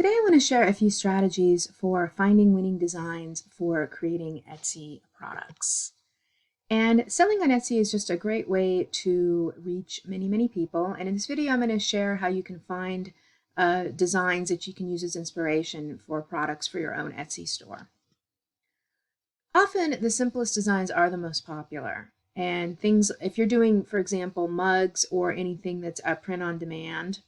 Today I want to share a few strategies for finding winning designs for creating Etsy products. And selling on Etsy is just a great way to reach many people. And in this video, I'm going to share how you can find designs that you can use as inspiration for products for your own Etsy store. Often the simplest designs are the most popular. And things, if you're doing, for example, mugs or anything that's a print on demand,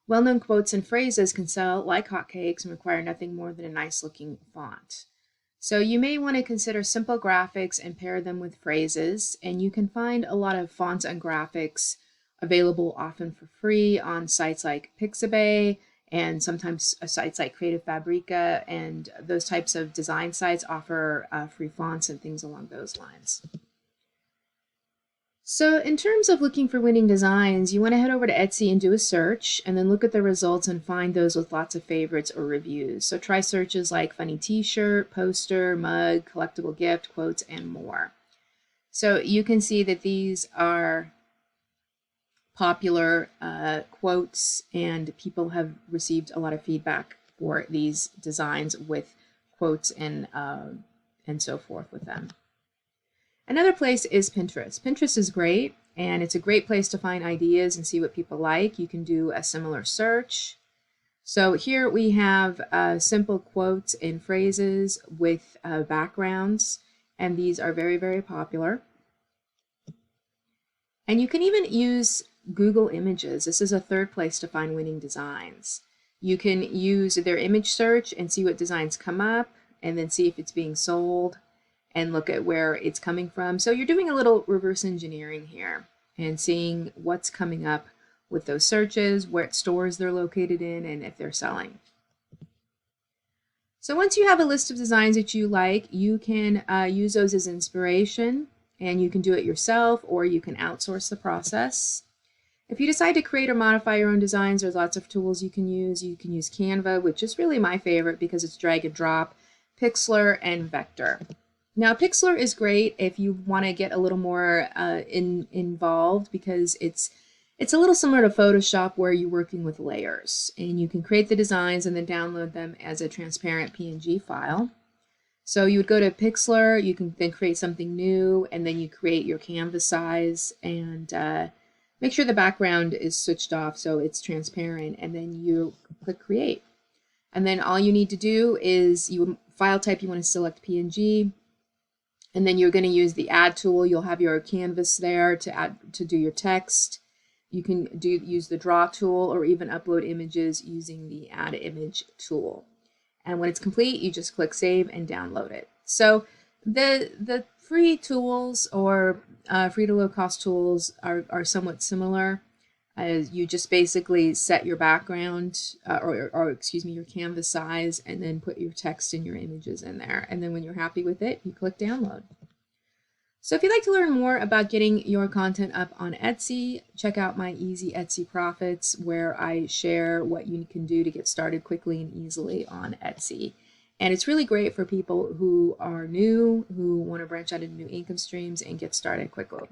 well-known quotes and phrases can sell like hotcakes and require nothing more than a nice-looking font. So you may want to consider simple graphics and pair them with phrases, and you can find a lot of fonts and graphics available often for free on sites like Pixlr and sometimes sites like Creative Fabrica, and those types of design sites offer free fonts and things along those lines. So in terms of looking for winning designs, you want to head over to Etsy and do a search and then look at the results and find those with lots of favorites or reviews. So try searches like funny t-shirt, poster, mug, collectible gift, quotes, and more. So you can see that these are popular quotes, and people have received a lot of feedback for these designs with quotes and so forth with them. Another place is Pinterest. Pinterest is great, and it's a great place to find ideas and see what people like. You can do a similar search. So here we have simple quotes and phrases with backgrounds, and these are very popular. And you can even use Google Images. This is a third place to find winning designs. You can use their image search and see what designs come up, and then see if it's being sold, and look at where it's coming from. So you're doing a little reverse engineering here and seeing what's coming up with those searches, what stores they're located in, and if they're selling. So once you have a list of designs that you like, you can use those as inspiration, and you can do it yourself or you can outsource the process. If you decide to create or modify your own designs, there's lots of tools you can use. You can use Canva, which is really my favorite because it's drag and drop, Pixlr, and Vector. Now, Pixlr is great if you want to get a little more involved, because it's a little similar to Photoshop, where you're working with layers, and you can create the designs and then download them as a transparent PNG file. So you would go to Pixlr, you can then create something new, and then you create your canvas size, and make sure the background is switched off so it's transparent, and then you click Create. And then all you need to do is, file type, you want to select PNG. And then you're going to use the add tool. You'll have your canvas there to do your text. You can use the draw tool, or even upload images using the add image tool. And when it's complete, you just click save and download it. So the free tools, or free to low cost tools, are somewhat similar. You just basically set your background, excuse me, your canvas size, and then put your text and your images in there. And then when you're happy with it, you click download. So if you'd like to learn more about getting your content up on Etsy, check out my Easy Etsy Profits, where I share what you can do to get started quickly and easily on Etsy. And it's really great for people who are new, who want to branch out into new income streams and get started quickly.